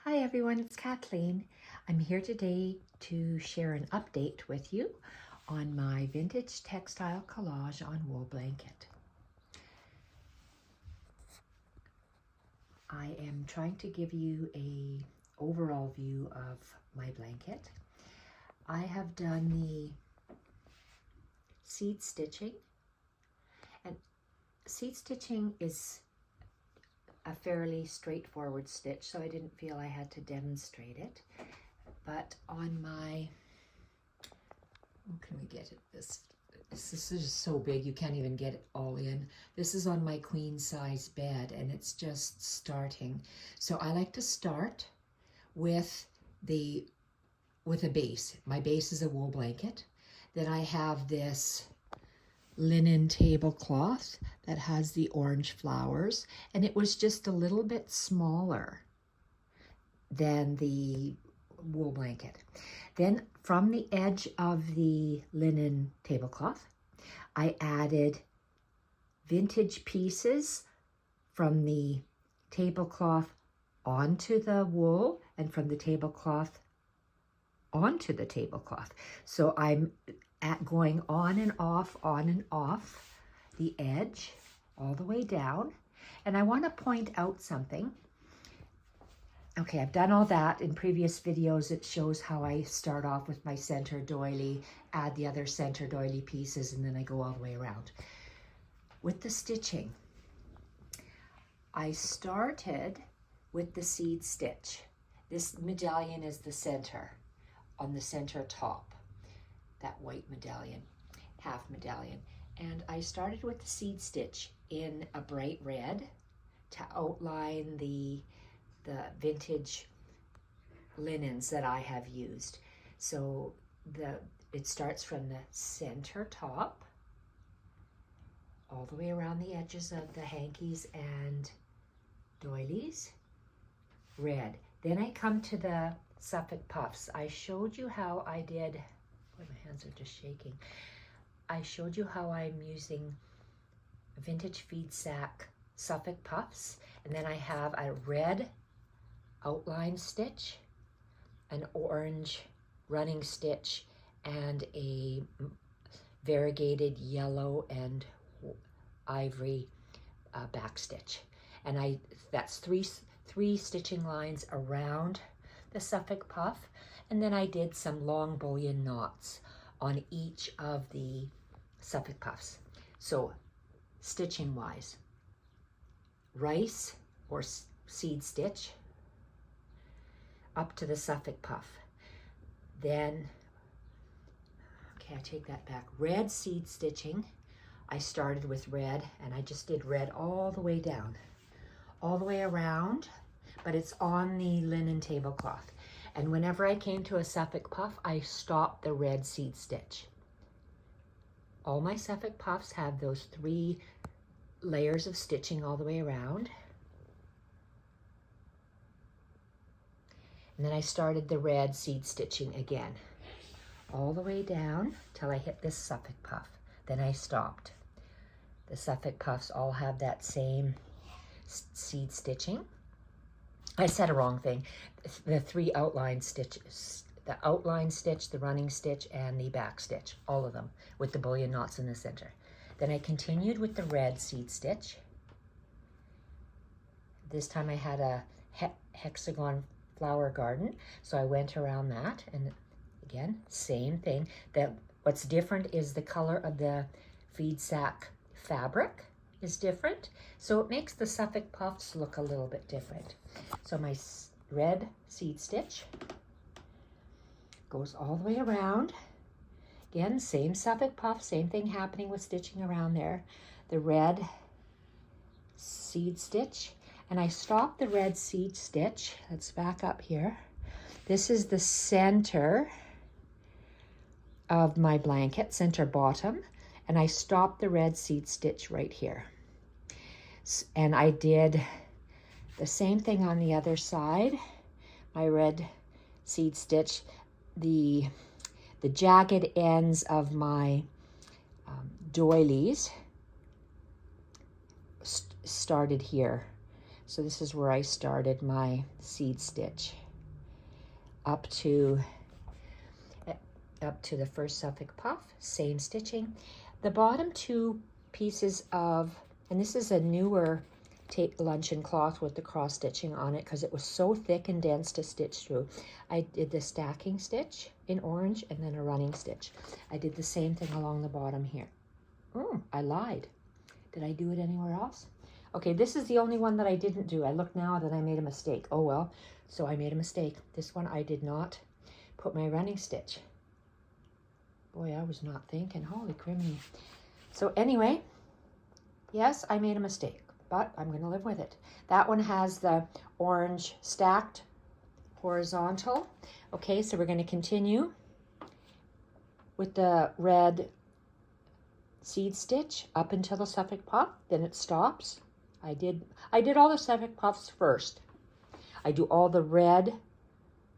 Hi everyone, it's Kathleen. I'm here today to share an update with you on my vintage textile collage on wool blanket. I am trying to give you an overall view of my blanket. I have done the seed stitching, and seed stitching is a fairly straightforward stitch, so I didn't feel I had to demonstrate it. But on my, how can we get it? This is just so big you can't even get it all in. This is on my queen size bed and it's just starting. So I like to start with a base. My base is a wool blanket. Then I have this linen tablecloth that has the orange flowers, and it was just a little bit smaller than the wool blanket. Then from the edge of the linen tablecloth, I added vintage pieces from the tablecloth onto the wool and from the tablecloth onto the tablecloth. So I'm going on and off the edge all the way down. And I want to point out something. Okay, I've done all that in previous videos. It shows how I start off with my center doily, add the other center doily pieces, and then I go all the way around. With the stitching, I started with the seed stitch. This medallion is the center, on the center top, that white medallion, half medallion. And I started with the seed stitch in a bright red to outline the vintage linens that I have used. So it starts from the center top all the way around the edges of the hankies and doilies, red. Then I come to the Suffolk puffs. I showed you how I did, boy, my hands are just shaking. I showed you how I'm using vintage feed sack Suffolk puffs, and then I have a red outline stitch, an orange running stitch, and a variegated yellow and ivory back stitch. And that's three stitching lines around the Suffolk puff, and then I did some long bullion knots on each of the Suffolk puffs. So stitching wise, rice or seed stitch up to the Suffolk puff. Then, okay, I take that back. Red seed stitching, I started with red and I just did red all the way down, all the way around, but it's on the linen tablecloth. And whenever I came to a Suffolk puff, I stopped the red seed stitch. All my Suffolk puffs have those 3 layers of stitching all the way around. And then I started the red seed stitching again, all the way down till I hit this Suffolk puff. Then I stopped. The Suffolk puffs all have that same seed stitching. I said a wrong thing. The 3 outline stitches, the outline stitch, the running stitch, and the back stitch, all of them with the bullion knots in the center. Then I continued with the red seed stitch. This time I had a hexagon flower garden, so I went around that, and again, same thing. What's different is the color of the feed sack fabric is different, so it makes the Suffolk puffs look a little bit different. So my red seed stitch goes all the way around. Again, same Suffolk puff, same thing happening with stitching around there. The red seed stitch, and I stopped the red seed stitch. Let's back up here. This is the center of my blanket, center bottom, and I stopped the red seed stitch right here. And I did the same thing on the other side. My red seed stitch, the jagged ends of my doilies started here. So this is where I started my seed stitch up to the first Suffolk puff, same stitching. The bottom two pieces of, and this is a newer luncheon cloth with the cross stitching on it because it was so thick and dense to stitch through. I did the stacking stitch in orange and then a running stitch. I did the same thing along the bottom here. I lied. Did I do it anywhere else? Okay, this is the only one that I didn't do. I look now that I made a mistake. Oh well, so I made a mistake. This one I did not put my running stitch. Boy, I was not thinking. Holy criminy. So anyway, yes, I made a mistake, but I'm going to live with it. That one has the orange stacked horizontal. Okay, so we're going to continue with the red seed stitch up until the Suffolk puff, then it stops. I did all the Suffolk puffs first. I do all the red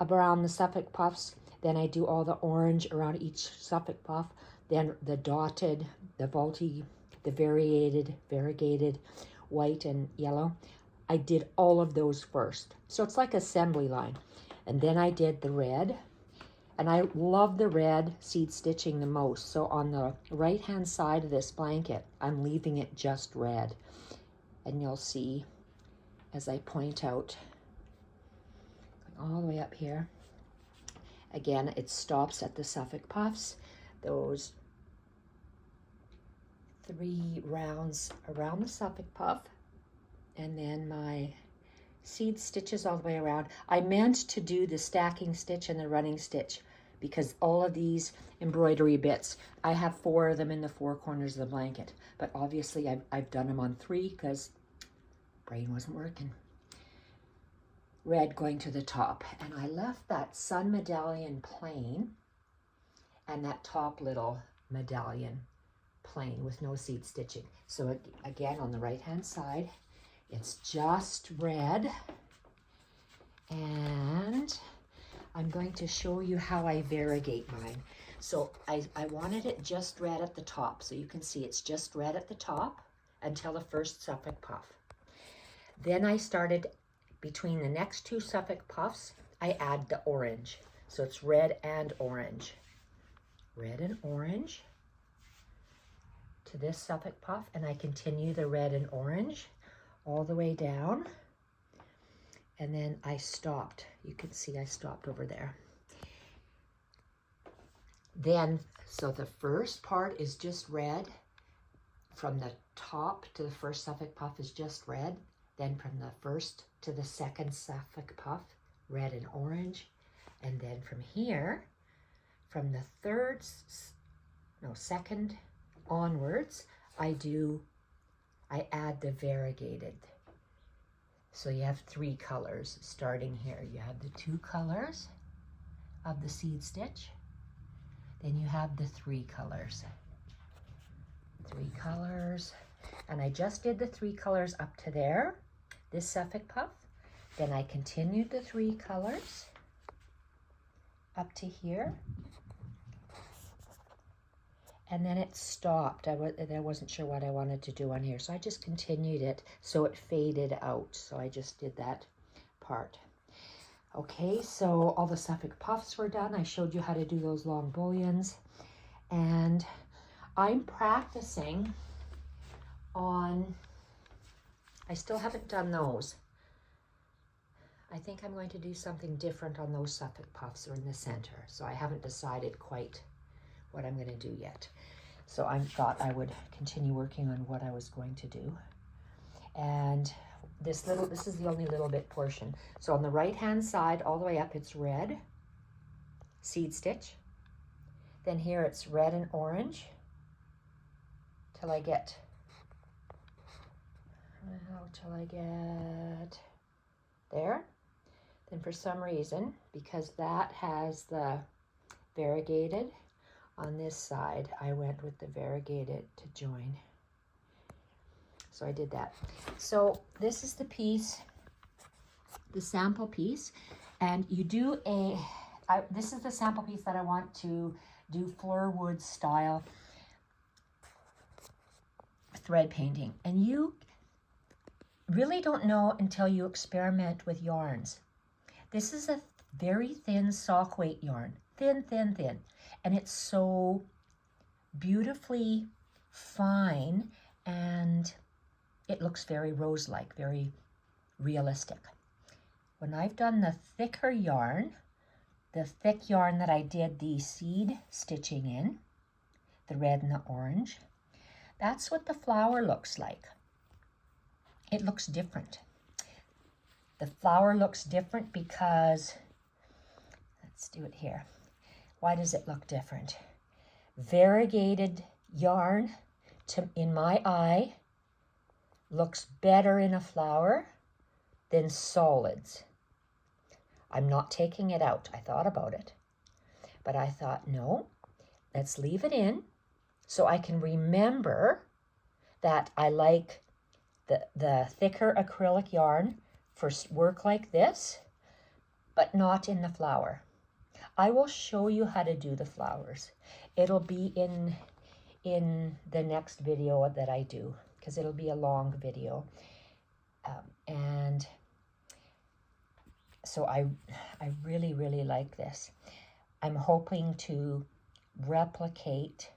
around the Suffolk puffs, then I do all the orange around each Suffolk puff, then the dotted, the vaulty, the variegated white and yellow. I did all of those first. So it's like assembly line. And then I did the red, and I love the red seed stitching the most. So on the right hand side of this blanket, I'm leaving it just red. And you'll see as I point out, all the way up here. Again, it stops at the Suffolk puffs. Those 3 rounds around the Suffolk puff, and then my seed stitches all the way around. I meant to do the stacking stitch and the running stitch because all of these embroidery bits, I have 4 of them in the 4 corners of the blanket, but obviously I've done them on 3 because brain wasn't working. Red going to the top, and I left that sun medallion plain and that top little medallion plain with no seed stitching. So again, on the right hand side, it's just red, and I'm going to show you how I variegate mine. So I wanted it just red at the top, so you can see it's just red at the top until the first Suffolk puff. Then I started between the next 2 Suffolk puffs, I add the orange. So it's red and orange. Red and orange to this Suffolk puff, and I continue the red and orange all the way down. And then I stopped. You can see I stopped over there. Then, so the first part is just red. From the top to the first Suffolk puff is just red. Then from the first to the second Suffolk puff, red and orange. And then from here, from the second onwards, I add the variegated. So you have 3 colors starting here. You have the 2 colors of the seed stitch. Then you have the 3 colors. 3 colors. And I just did the 3 colors up to there, this Suffolk puff. Then I continued the 3 colors up to here. And then it stopped. I wasn't sure what I wanted to do on here, so I just continued it so it faded out. So I just did that part. Okay, so all the Suffolk puffs were done. I showed you how to do those long bullions. And I'm practicing on, I still haven't done those. I think I'm going to do something different on those Suffolk puffs or in the center. So I haven't decided quite what I'm going to do yet. So I thought I would continue working on what I was going to do. And this is the only little bit portion. So on the right hand side, all the way up, it's red, seed stitch. Then here it's red and orange till I get, there. Then for some reason, because that has the variegated on this side, I went with the variegated to join. So I did that. So this is the piece, the sample piece, and you do this is the sample piece that I want to do Fleur Wood style thread painting. And you really don't know until you experiment with yarns. This is a very thin sock weight yarn, thin, thin, thin, and it's so beautifully fine, and it looks very rose-like, very realistic. When I've done the thicker yarn, the thick yarn that I did the seed stitching in, the red and the orange, that's what the flower looks like. It looks different. The flower looks different because, let's do it here. Why does it look different? Variegated yarn, in my eye, looks better in a flower than solids. I'm not taking it out. I thought about it, but I thought, no, let's leave it in so I can remember that I like the thicker acrylic yarn for work like this, but not in the flower. I will show you how to do the flowers. It'll be in the next video that I do, because it'll be a long video. And so I really, really like this. I'm hoping to replicate.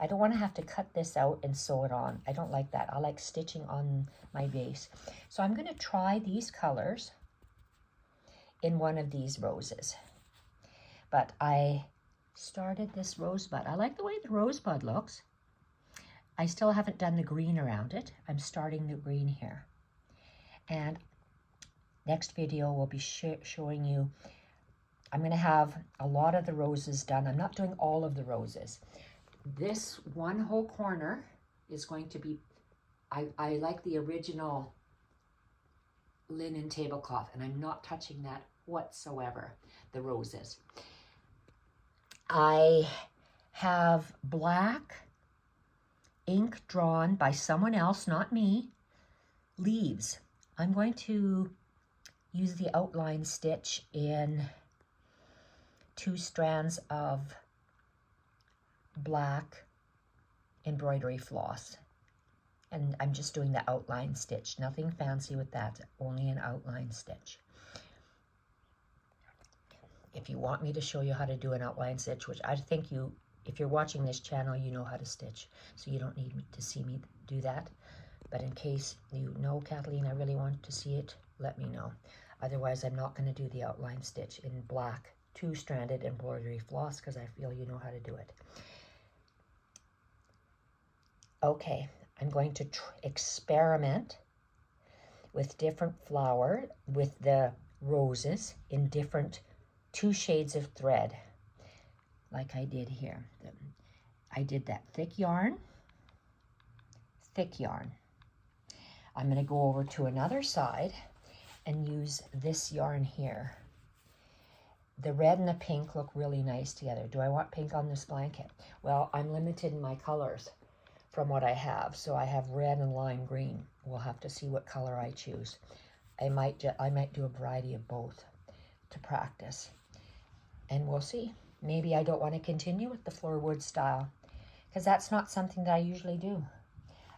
I don't want to have to cut this out and sew it on. I don't like that. I like stitching on my base. So I'm going to try these colors in one of these roses. But I started this rosebud. I like the way the rosebud looks. I still haven't done the green around it. I'm starting the green here. And next video will be showing you, I'm going to have a lot of the roses done. I'm not doing all of the roses. This one whole corner is going to be, I like the original linen tablecloth, and I'm not touching that whatsoever, the roses. I have black ink drawn by someone else, not me, leaves. I'm going to use the outline stitch in 2 strands of black embroidery floss. And I'm just doing the outline stitch. Nothing fancy with that, only an outline stitch. If you want me to show you how to do an outline stitch, which I think if you're watching this channel, you know how to stitch, so you don't need to see me do that. But in case you know, Kathleen, I really want to see it, let me know. Otherwise, I'm not going to do the outline stitch in black 2-stranded embroidery floss, because I feel you know how to do it. Okay, I'm going to experiment with different flower, with the roses in different 2 shades of thread, like I did here. I did that thick yarn. I'm going to go over to another side and use this yarn here. The red and the pink look really nice together. Do I want pink on this blanket? Well, I'm limited in my colors from what I have. So I have red and lime green. We'll have to see what color I choose. I might do a variety of both to practice. And we'll see. Maybe I don't want to continue with the floorwood style, because that's not something that I usually do.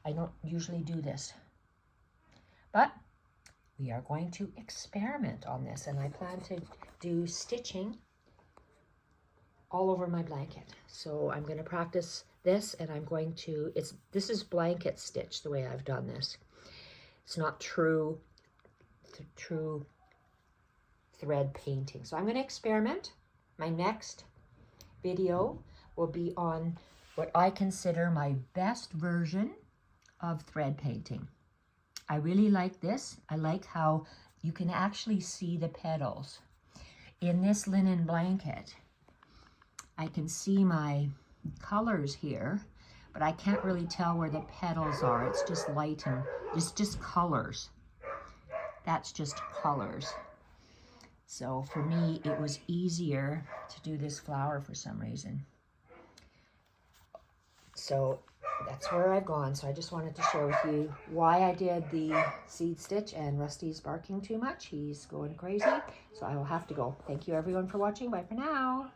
I don't usually do this. But we are going to experiment on this, and I plan to do stitching all over my blanket. So I'm going to practice this, and I'm going to, this is blanket stitch the way I've done this. It's not true thread painting. So I'm going to experiment. My next video will be on what I consider my best version of thread painting. I really like this. I like how you can actually see the petals. In this linen blanket, I can see my colors here, but I can't really tell where the petals are. It's just light and it's just colors. That's just colors. So for me, it was easier to do this flower for some reason. So that's where I've gone. So I just wanted to share with you why I did the seed stitch, and Rusty's barking too much. He's going crazy. So I will have to go. Thank you everyone for watching. Bye for now.